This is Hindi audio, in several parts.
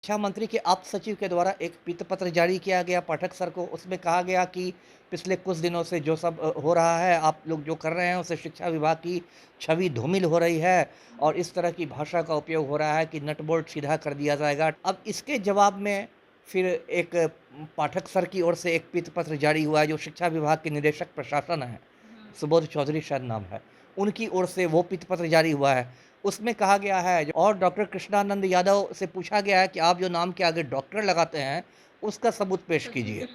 शिक्षा मंत्री के आप्त सचिव के द्वारा एक पीत पत्र जारी किया गया पाठक सर को। उसमें कहा गया कि पिछले कुछ दिनों से जो सब हो रहा है, आप लोग जो कर रहे हैं उससे शिक्षा विभाग की छवि धूमिल हो रही है और इस तरह की भाषा का उपयोग हो रहा है कि नट बोल्ट सीधा कर दिया जाएगा। अब इसके जवाब में फिर एक पाठक सर की ओर से एक पीत पत्र जारी हुआ है, जो शिक्षा विभाग के निदेशक प्रशासन हैं, सुबोध चौधरी शायद नाम है, उनकी ओर से वो पीत पत्र जारी हुआ है। उसमें कहा गया है और डॉक्टर कृष्णानंद यादव से पूछा गया है कि आप जो नाम के आगे डॉक्टर लगाते हैं, उसका सबूत पेश कीजिए।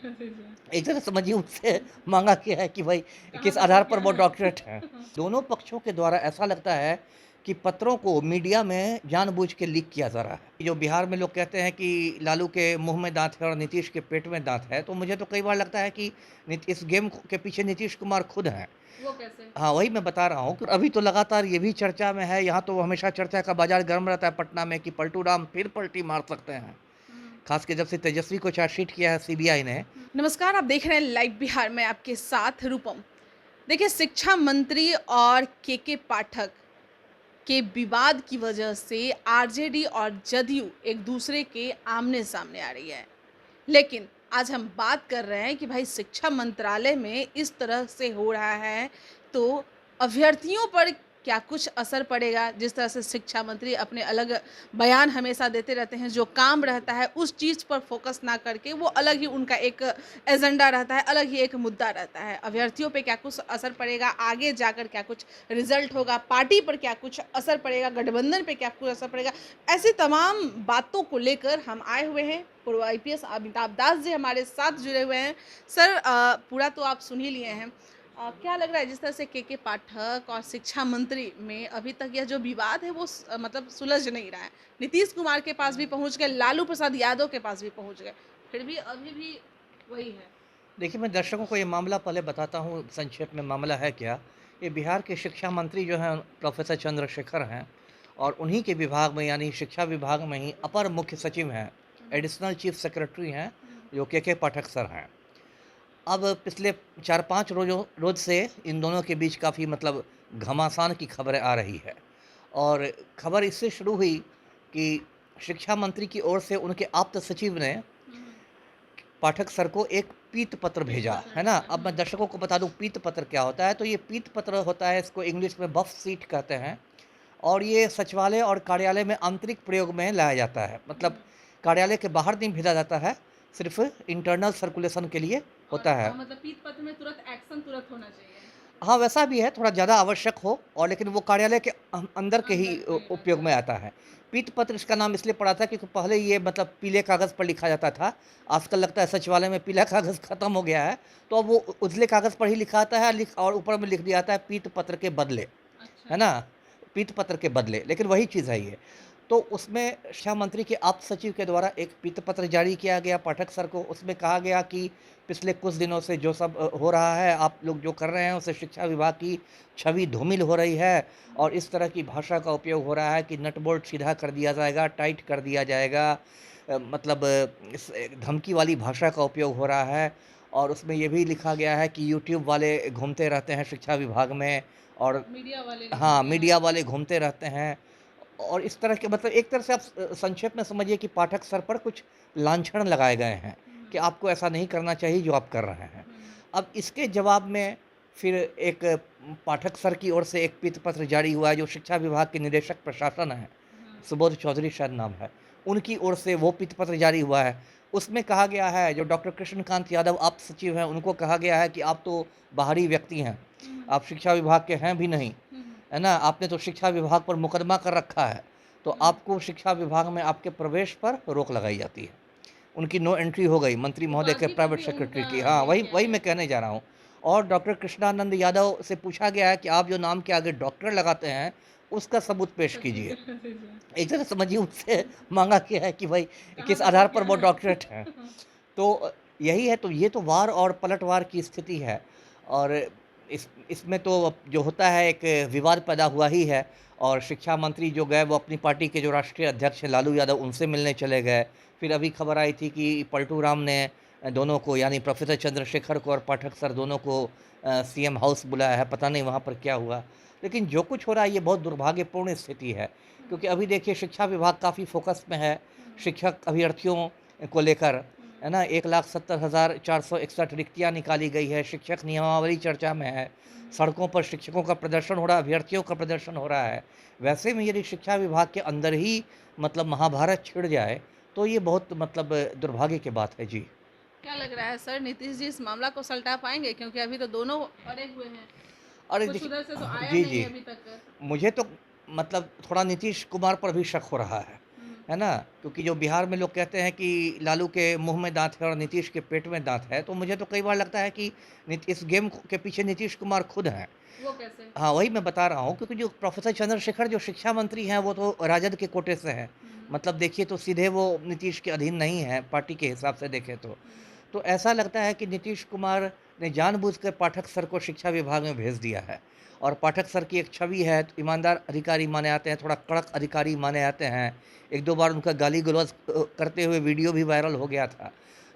एक तरह समझिए उससे माँगा गया है कि भाई कहाँ किस पे आधार सर पर क्या वो है? डॉक्टरेट हैं। दोनों पक्षों के द्वारा ऐसा लगता है कि पत्रों को मीडिया में जानबूझ के लीक किया जा रहा है। जो बिहार में लोग कहते हैं कि लालू के मुँह में दाँत है और नीतीश के पेट में दाँत है, तो मुझे तो कई बार लगता है कि इस गेम के पीछे नीतीश कुमार खुद हैं। वो कैसे? हाँ, वही मैं बता रहा हूँ कि अभी तो लगातार ये भी चर्चा में है, यहाँ तो हमेशा चर्चा का बाज़ार गर्म रहता है पटना में कि पलटू राम फिर पलटी मार सकते हैं। हुँ, ख़ास के जब से तेजस्वी को चार्जशीट किया है सीबीआई ने। हुँ। नमस्कार, आप देख रहे हैं लाइव बिहार में आपके साथ रूपम। देखिए, शिक्षा मंत्री और केके पाठक के विवाद की वजह से आरजेडी और जदयू एक दूसरे के आमने-सामने आ रही है। लेकिन आज हम बात कर रहे हैं कि भाई शिक्षा मंत्रालय में इस तरह से हो रहा है, तो अभ्यर्थियों पर क्या कुछ असर पड़ेगा? जिस तरह से शिक्षा मंत्री अपने अलग बयान हमेशा देते रहते हैं, जो काम रहता है उस चीज़ पर फ़ोकस ना करके वो अलग ही उनका एक एजेंडा रहता है, अलग ही एक मुद्दा रहता है। अभ्यर्थियों पे क्या कुछ असर पड़ेगा? आगे जाकर क्या कुछ रिज़ल्ट होगा? पार्टी पर क्या कुछ असर पड़ेगा? गठबंधन पे क्या कुछ असर पड़ेगा? ऐसी तमाम बातों को लेकर हम आए हुए हैं। पूर्व आईपीएस अमिताभ दास जी हमारे साथ जुड़े हुए हैं। सर, पूरा तो आप सुन ही लिए हैं। क्या लग रहा है जिस तरह से केके पाठक और शिक्षा मंत्री में अभी तक यह जो विवाद है वो मतलब सुलझ नहीं रहा है। नीतीश कुमार के पास भी पहुंच गए, लालू प्रसाद यादव के पास भी पहुंच गए, फिर भी अभी भी वही है। देखिए, मैं दर्शकों को ये मामला पहले बताता हूँ संक्षेप में मामला है क्या। ये बिहार के शिक्षा मंत्री जो हैं प्रोफ़ेसर चंद्रशेखर हैं और उन्हीं के विभाग में यानी शिक्षा विभाग में ही अपर मुख्य सचिव हैं, एडिशनल चीफ़ सेक्रेटरी हैं, जो केके पाठक सर हैं। अब पिछले 4-5 रोज़ से इन दोनों के बीच काफ़ी मतलब घमासान की खबरें आ रही है और खबर इससे शुरू हुई कि शिक्षा मंत्री की ओर से उनके आप्त सचिव ने पाठक सर को एक पीत पत्र पीठ भेजा, पत्र है ना? भेजा। अब मैं दर्शकों को बता दूँ पीत पत्र क्या होता है, तो ये पीत पत्र होता है, इसको इंग्लिश में बफ शीट कहते हैं और ये सचिवालय और कार्यालय में आंतरिक प्रयोग में लाया जाता है। मतलब कार्यालय के बाहर नहीं भेजा जाता है, सिर्फ़ इंटरनल सर्कुलेशन के लिए और होता है। मतलब पीठ पत्र में तुरंत एक्शन तुरंत होना चाहिए। हाँ, वैसा भी है, थोड़ा ज़्यादा आवश्यक हो और लेकिन वो कार्यालय के अंदर के ही अंदर पे उपयोग रहता में है। आता है। पीत पत्र इसका नाम इसलिए पड़ा था क्योंकि पहले ये मतलब पीले कागज़ पर लिखा जाता था। आजकल लगता है सचिवालय में पीला कागज़ खत्म हो गया है, तो अब वो उजले कागज़ पर ही लिखा आता है और ऊपर में लिख दिया जाता है पीत पत्र के बदले, अच्छा। है ना? पीत पत्र के बदले, लेकिन वही चीज़ है ये। तो उसमें शिक्षा मंत्री के आप्त सचिव के द्वारा एक पीत पत्र जारी किया गया पाठक सर को। उसमें कहा गया कि पिछले कुछ दिनों से जो सब हो रहा है, आप लोग जो कर रहे हैं उससे शिक्षा विभाग की छवि धूमिल हो रही है और इस तरह की भाषा का उपयोग हो रहा है कि नट बोल्ट सीधा कर दिया जाएगा, टाइट कर दिया जाएगा। मतलब इस धमकी वाली भाषा का उपयोग हो रहा है और उसमें ये भी लिखा गया है कि यूट्यूब वाले घूमते रहते हैं शिक्षा विभाग में और मीडिया वाले हाँ, घूमते हैं। मीडिया वाले घूमते रहते हैं और इस तरह के मतलब एक तरह से आप संक्षेप में समझिए कि पाठक सर पर कुछ लांछन लगाए गए हैं कि आपको ऐसा नहीं करना चाहिए जो आप कर रहे हैं। अब इसके जवाब में फिर एक पाठक सर की ओर से एक पीत पत्र जारी हुआ है, जो शिक्षा विभाग के निदेशक प्रशासन हैं, सुबोध चौधरी शायद नाम है, उनकी ओर से वो पीत पत्र जारी हुआ है। उसमें कहा गया है जो डॉक्टर कृष्णकांत यादव आप्त सचिव हैं, उनको कहा गया है कि आप तो बाहरी व्यक्ति हैं, आप शिक्षा विभाग के हैं भी नहीं, है ना? आपने तो शिक्षा विभाग पर मुकदमा कर रखा है, तो आपको शिक्षा विभाग में आपके प्रवेश पर रोक लगाई जाती है। उनकी नो एंट्री हो गई मंत्री महोदय के उपाधि पर प्राइवेट भी सेक्रेटरी उनका की। हाँ, ये वही किया वही गया मैं है। कहने जा रहा हूँ और डॉक्टर कृष्णानंद यादव से पूछा गया है कि आप जो नाम के आगे डॉक्टर लगाते हैं, उसका सबूत पेश कीजिए। एक तरह समझिए उससे माँगा गया है कि भाई कहाँ किस पे सर आधार पर क्या वो है? डॉक्टरेट हैं। तो यही है, तो ये तो वार और पलटवार की स्थिति है और इसमें तो अब जो होता है एक विवाद पैदा हुआ ही है और शिक्षा मंत्री जो गए वो अपनी पार्टी के जो राष्ट्रीय अध्यक्ष हैं लालू यादव उनसे मिलने चले गए। फिर अभी खबर आई थी कि पलटू राम ने दोनों को यानी प्रोफ़ेसर चंद्रशेखर को और पाठक सर दोनों को सीएम हाउस बुलाया है, पता नहीं वहाँ पर क्या हुआ। लेकिन जो कुछ हो रहा है ये बहुत दुर्भाग्यपूर्ण स्थिति है, क्योंकि अभी देखिए शिक्षा विभाग काफ़ी फ़ोकस में है शिक्षक अभ्यर्थियों को लेकर, है ना, 1,70,461 रिक्तियाँ निकाली गई है, शिक्षक नियमावली चर्चा में है, सड़कों पर शिक्षकों का प्रदर्शन हो रहा है, अभ्यर्थियों का प्रदर्शन हो रहा है। वैसे में यदि शिक्षा विभाग के अंदर ही मतलब महाभारत छिड़ जाए, तो ये बहुत मतलब दुर्भाग्य की बात है। जी। क्या लग रहा है सर, नीतीश जी इस मामला को सलटा पाएंगे? क्योंकि अभी तो दोनों अड़े हुए हैं, अरे कुछ देखिए, उधर से तो आया जी, नहीं जी। है अभी तक। मुझे तो मतलब थोड़ा नीतीश कुमार पर भी शक हो रहा है ना? क्योंकि जो बिहार में लोग कहते हैं कि लालू के मुँह में दाँत है और नीतीश के पेट में दाँत है, तो मुझे तो कई बार लगता है कि इस गेम के पीछे नीतीश कुमार खुद हैं। वो कैसे? हाँ, वही मैं बता रहा हूँ, क्योंकि जो प्रोफ़ेसर चंद्रशेखर जो शिक्षा मंत्री हैं, वो तो राजद के कोटे से हैं। मतलब देखिए तो सीधे वो नीतीश के अधीन नहीं हैं, पार्टी के हिसाब से देखें तो। तो ऐसा लगता है कि नीतीश कुमार ने जानबूझकर पाठक सर को शिक्षा विभाग में भेज दिया है, और पाठक सर की एक छवि है, तो ईमानदार अधिकारी माने जाते हैं, थोड़ा कड़क अधिकारी माने जाते हैं। 1-2 बार उनका गाली-गलौज करते हुए वीडियो भी वायरल हो गया था।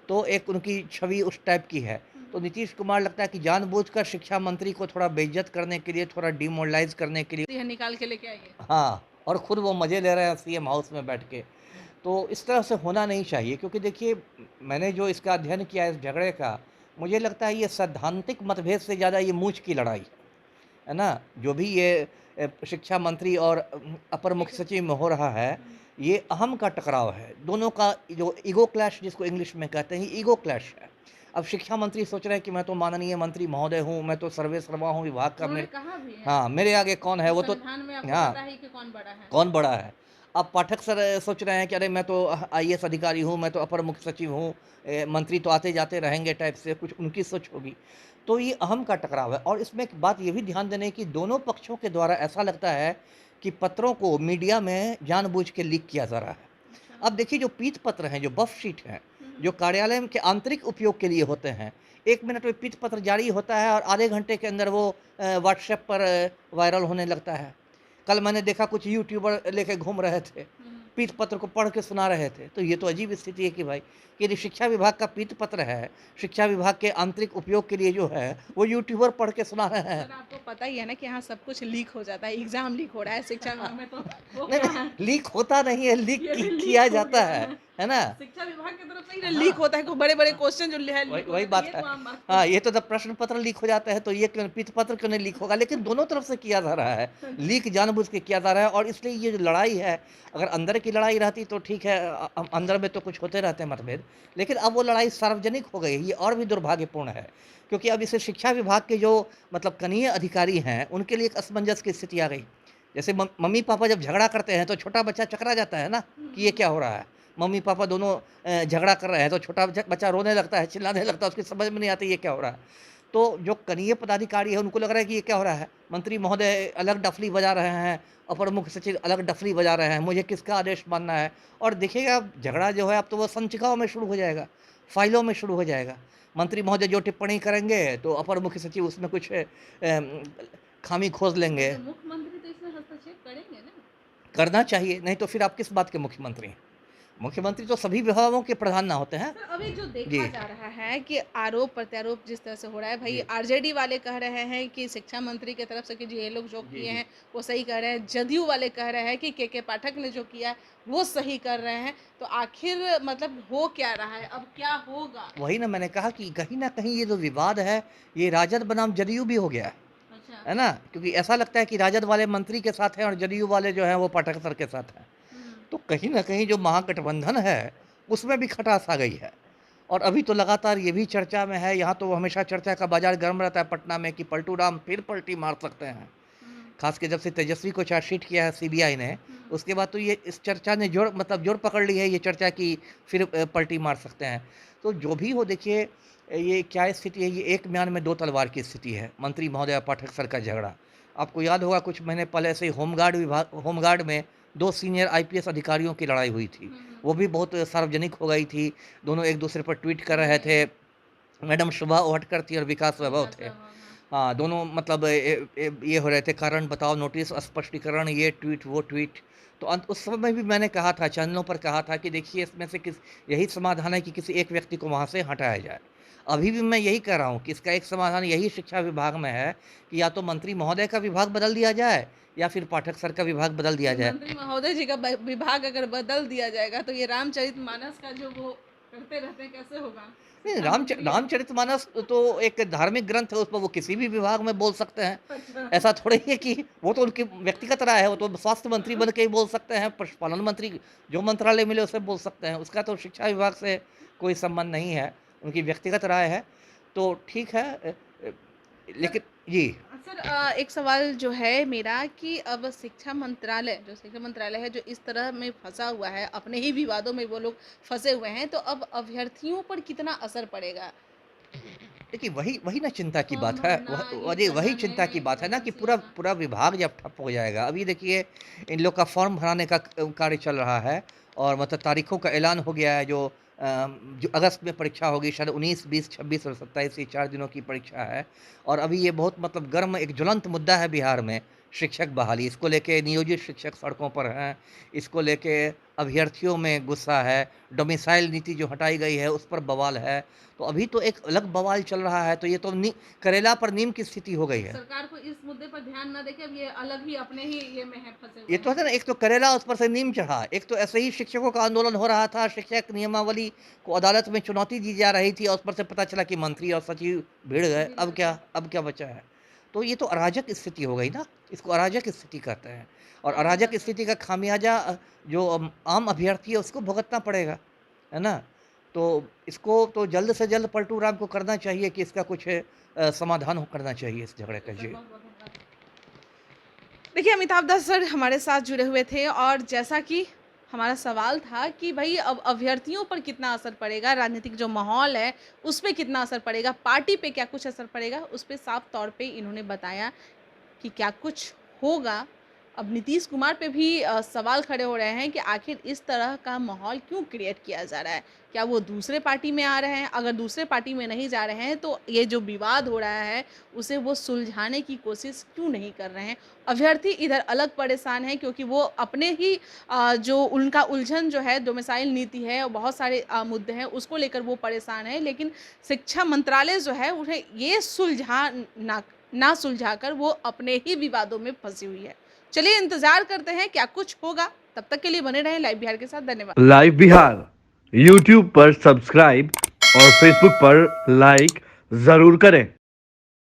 तो एक उनकी छवि उस टाइप की है। तो नीतीश कुमार लगता है कि जानबूझकर शिक्षा मंत्री को थोड़ा बेइज़्ज़त करने के लिए, थोड़ा डिमोरलाइज़ करने के लिए, यह निकाल के लेके आइए। हाँ, और खुद वो मज़े ले रहे हैं सीएम हाउस में बैठ के। तो इस तरह से होना नहीं चाहिए, क्योंकि देखिए, मैंने जो इसका अध्ययन किया है इस झगड़े का, मुझे लगता है ये सैद्धांतिक मतभेद से ज़्यादा ये मूंछ की लड़ाई है ना? जो भी ये शिक्षा मंत्री और अपर मुख्य सचिव में हो रहा है, ये अहम का टकराव है। दोनों का जो ईगो क्लैश जिसको इंग्लिश में कहते हैं, ईगो क्लैश है। अब शिक्षा मंत्री सोच रहे हैं कि मैं तो माननीय मंत्री महोदय हूँ, मैं तो सर्वेसर्वा हूँ विभाग का, उन्होंने मेरे, कहा भी है हाँ, मेरे आगे कौन है? कि वो तो, संविधान में आपको हाँ, पता है कि कौन बड़ा है। कौन बड़ा है? अब पाठक सर सोच रहे हैं कि अरे मैं तो आईएएस अधिकारी हूँ, मैं तो अपर मुख्य सचिव हूँ, मंत्री तो आते-जाते रहेंगे टाइप से कुछ उनकी सोच होगी। तो ये अहम का टकराव है, और इसमें एक बात ये भी ध्यान देने की, दोनों पक्षों के द्वारा ऐसा लगता है कि पत्रों को मीडिया में जानबूझ के लीक किया जा रहा है। अच्छा। अब देखिए, जो पीत पत्र हैं, जो बफ शीट हैं, जो कार्यालय के आंतरिक उपयोग के लिए होते हैं, 1 मिनट में पीत पत्र जारी होता है और आधे घंटे के अंदर वो व्हाट्सएप पर वायरल होने लगता है। कल मैंने देखा कुछ यूट्यूबर लेके घूम रहे थे, पीत पत्र को पढ़ के सुना रहे थे। तो ये तो अजीब स्थिति है कि भाई, कि यदि शिक्षा विभाग का पीत पत्र है, शिक्षा विभाग के आंतरिक उपयोग के लिए जो है, वो यूट्यूबर पढ़ के सुना रहे हैं। सर आपको पता ही है ना कि यहाँ सब कुछ लीक हो जाता है, एग्जाम लीक हो रहा है शिक्षा विभाग में, तो वो नहीं, क्या नहीं, है? लीक होता नहीं है, लीक ये भी लीक किया हो जाता गया है ना? शिक्षा विभाग की तरफ से ही ना लीक होता है, बड़े-बड़े क्वेश्चन जो है वही लीक हो वही जाता है, बात ये है। तो आम बात हाँ, है। ये तो जब प्रश्न पत्र लीक हो जाता है, तो ये क्यों पीत पत्र क्यों नहीं लीक होगा? लेकिन दोनों तरफ से किया जा रहा है, लीक जानबूझ के किया जा रहा है, और इसलिए ये जो लड़ाई है, अगर अंदर की लड़ाई रहती तो ठीक है, अंदर में तो कुछ होते रहते हैं मतभेद, लेकिन अब वो लड़ाई सार्वजनिक हो गई है, ये और भी दुर्भाग्यपूर्ण है। क्योंकि अब इसे शिक्षा विभाग के जो मतलब कनीय अधिकारी हैं, उनके लिए एक असमंजस की स्थिति आ गई। जैसे मम्मी-पापा जब झगड़ा करते हैं, तो छोटा बच्चा चकरा जाता है ना, कि ये क्या हो रहा है? मम्मी-पापा दोनों झगड़ा कर रहे हैं, तो छोटा बच्चा रोने लगता है, चिल्लाने लगता है, उसकी समझ में नहीं आती ये क्या हो रहा है। तो जो कनीय पदाधिकारी है, उनको लग रहा है कि ये क्या हो रहा है? मंत्री महोदय अलग डफली बजा रहे हैं, अपर मुख्य सचिव अलग डफली बजा रहे हैं, मुझे किसका आदेश मानना है? और देखिएगा, अब झगड़ा जो है, अब तो वो संचिकाओं में शुरू हो जाएगा, फाइलों में शुरू हो जाएगा। मंत्री महोदय जो टिप्पणी करेंगे, तो अपर मुख्य सचिव उसमें कुछ खामी खोज लेंगे। तो मुख्यमंत्री तो इसमें हस्तक्षेप करेंगे ना? करना चाहिए, नहीं तो फिर आप किस बात के मुख्यमंत्री हैं? मुख्यमंत्री तो सभी विभागों के प्रधान ना होते हैं। सर अभी जो देखा जी। जा रहा है कि आरोप प्रत्यारोप जिस तरह से हो रहा है, भाई जी। आरजेडी वाले कह रहे हैं कि शिक्षा मंत्री की तरफ से कि ये लोग जो जी, किए जी। हैं वो सही कर रहे हैं, जदयू वाले कह रहे हैं कि के पाठक ने जो किया है वो सही कर रहे हैं। तो आखिर मतलब हो क्या रहा है, अब क्या होगा? वही ना मैंने कहा कि कहीं न कहीं ये जो विवाद है, ये राजद बनाम जदयू भी हो गया अच्छा। है ना? क्योंकि ऐसा लगता है कि राजद वाले मंत्री के साथ हैं और जदयू वाले जो हैं वो पाठक सर के साथ हैं। तो कहीं न कहीं जो महागठबंधन है, उसमें भी खटास आ गई है। और अभी तो लगातार ये भी चर्चा में है, यहाँ तो हमेशा चर्चा का बाज़ार गर्म रहता है पटना में, कि पलटू राम फिर पलटी मार सकते हैं। ख़ास के जब से तेजस्वी को चार्जशीट किया है सीबीआई ने, उसके बाद तो ये इस चर्चा ने जोर पकड़ ली है, ये चर्चा कि फिर पलटी मार सकते हैं। तो जो भी हो, देखिए, ये क्या स्थिति है, ये एक म्यान में दो तलवार की स्थिति है, मंत्री महोदय और पाठक सर का झगड़ा। आपको याद होगा कुछ महीने पहले से ही होमगार्ड में 2 सीनियर आईपीएस अधिकारियों की लड़ाई हुई थी। वो भी बहुत सार्वजनिक हो गई थी, दोनों एक-दूसरे पर ट्वीट कर रहे थे। मैडम शुभा ओहटकर थी और विकास वैभव थे। हाँ, दोनों मतलब ये हो रहे थे, कारण बताओ नोटिस, स्पष्टीकरण, ये ट्वीट, वो ट्वीट। तो उस समय भी मैंने कहा था, चैनलों पर कहा था कि देखिए, इसमें से यही समाधान है कि किसी एक व्यक्ति को वहाँ से हटाया जाए। अभी भी मैं यही कह रहा हूँ कि इसका एक समाधान यही शिक्षा विभाग में है कि या तो मंत्री महोदय का विभाग बदल दिया जाए, या फिर पाठक सर का विभाग बदल दिया जाए। मंत्री महोदय जी का विभाग अगर बदल दिया जाएगा तो ये रामचरितमानस का जो वो करते रहते हैं कैसे होगा? नहीं, शिक्षा मंत्री है। रामचरितमानस तो एक धार्मिक ग्रंथ है, उसमें वो किसी भी विभाग में बोल सकते हैं। अच्छा। ऐसा थोड़ी है कि वो तो उनकी व्यक्तिगत राय है, वो तो स्वास्थ्य मंत्री बन के ही बोल सकते हैं, पशुपालन मंत्री जो मंत्रालय मिले उसे बोल सकते हैं, उसका तो शिक्षा विभाग से कोई संबंध नहीं है, उनकी व्यक्तिगत राय है, तो ठीक है। लेकिन जी, सर एक सवाल जो है मेरा कि अब शिक्षा मंत्रालय है जो इस तरह में फंसा हुआ है, अपने ही विवादों में वो लोग फंसे हुए हैं, तो अब अभ्यर्थियों पर कितना असर पड़ेगा? देखिए वही वही ना चिंता की फॉर्म बात है, भरना, ये अरे वही करना, चिंता की नए बात है ना कि वैकेंसी पूरा आना। पूरा विभाग जब ठप हो जाएगा। अभी देखिए इन लोग का फॉर्म भराने का कार्य चल रहा है और मतलब तारीखों का ऐलान हो गया है, जो अगस्त में परीक्षा होगी, शायद 19, 20, 26 और 27 ये 4 दिनों की परीक्षा है। और अभी ये बहुत मतलब गर्म एक ज्वलंत मुद्दा है बिहार में, शिक्षक बहाली। इसको लेके नियोजित शिक्षक सड़कों पर हैं, इसको लेके अभ्यर्थियों में गुस्सा है, डोमिसाइल नीति जो हटाई गई है उस पर बवाल है। तो अभी तो एक अलग बवाल चल रहा है, तो ये तो करेला पर नीम की स्थिति हो गई है। सरकार को इस मुद्दे पर ध्यान ना देके अब ये अलग ही अपने ही ये में है, फंसे ये हुए तो हैं। है ना, एक तो करेला उस पर से नीम चढ़ा, एक तो ऐसे ही शिक्षकों का आंदोलन हो रहा था, शिक्षक नियमावली को अदालत में चुनौती दी जा रही थी और उस पर से पता चला कि मंत्री और सचिव भिड़ गए। अब क्या बचा है? तो ये तो अराजक स्थिति हो गई ना, इसको अराजक स्थिति कहते हैं। और अराजक स्थिति का खामियाजा जो आम अभ्यर्थी है उसको भुगतना पड़ेगा, है ना? तो इसको तो जल्द से जल्द पलटू राम को करना चाहिए कि इसका कुछ समाधान करना चाहिए इस झगड़े का। सर, जी। बहुत-बहुत धन्यवाद। देखिए अमिताभ दास सर हमारे साथ जुड़े हुए थे और जैसा कि हमारा सवाल था कि भाई अब अभ्यर्थियों पर कितना असर पड़ेगा, राजनीतिक जो माहौल है उस पे कितना असर पड़ेगा, पार्टी पे क्या कुछ असर पड़ेगा, उस पे साफ तौर पे इन्होंने बताया कि क्या कुछ होगा। अब नीतीश कुमार पे भी सवाल खड़े हो रहे हैं कि आखिर इस तरह का माहौल क्यों क्रिएट किया जा रहा है? क्या वो दूसरे पार्टी में आ रहे हैं? अगर दूसरे पार्टी में नहीं जा रहे हैं तो ये जो विवाद हो रहा है उसे वो सुलझाने की कोशिश क्यों नहीं कर रहे हैं? अभ्यर्थी इधर अलग परेशान हैं क्योंकि वो अपने ही जो उनका उलझन जो है डोमिसाइल नीति है और बहुत सारे मुद्दे हैं उसको लेकर वो परेशान हैं। लेकिन शिक्षा मंत्रालय जो है उन्हें ये ना सुलझाकर वो अपने ही विवादों में फंसी हुई है। चलिए इंतजार करते हैं क्या कुछ होगा। तब तक के लिए बने रहें लाइव बिहार के साथ। धन्यवाद। लाइव बिहार यूट्यूब पर सब्सक्राइब और फेसबुक पर लाइक जरूर करें।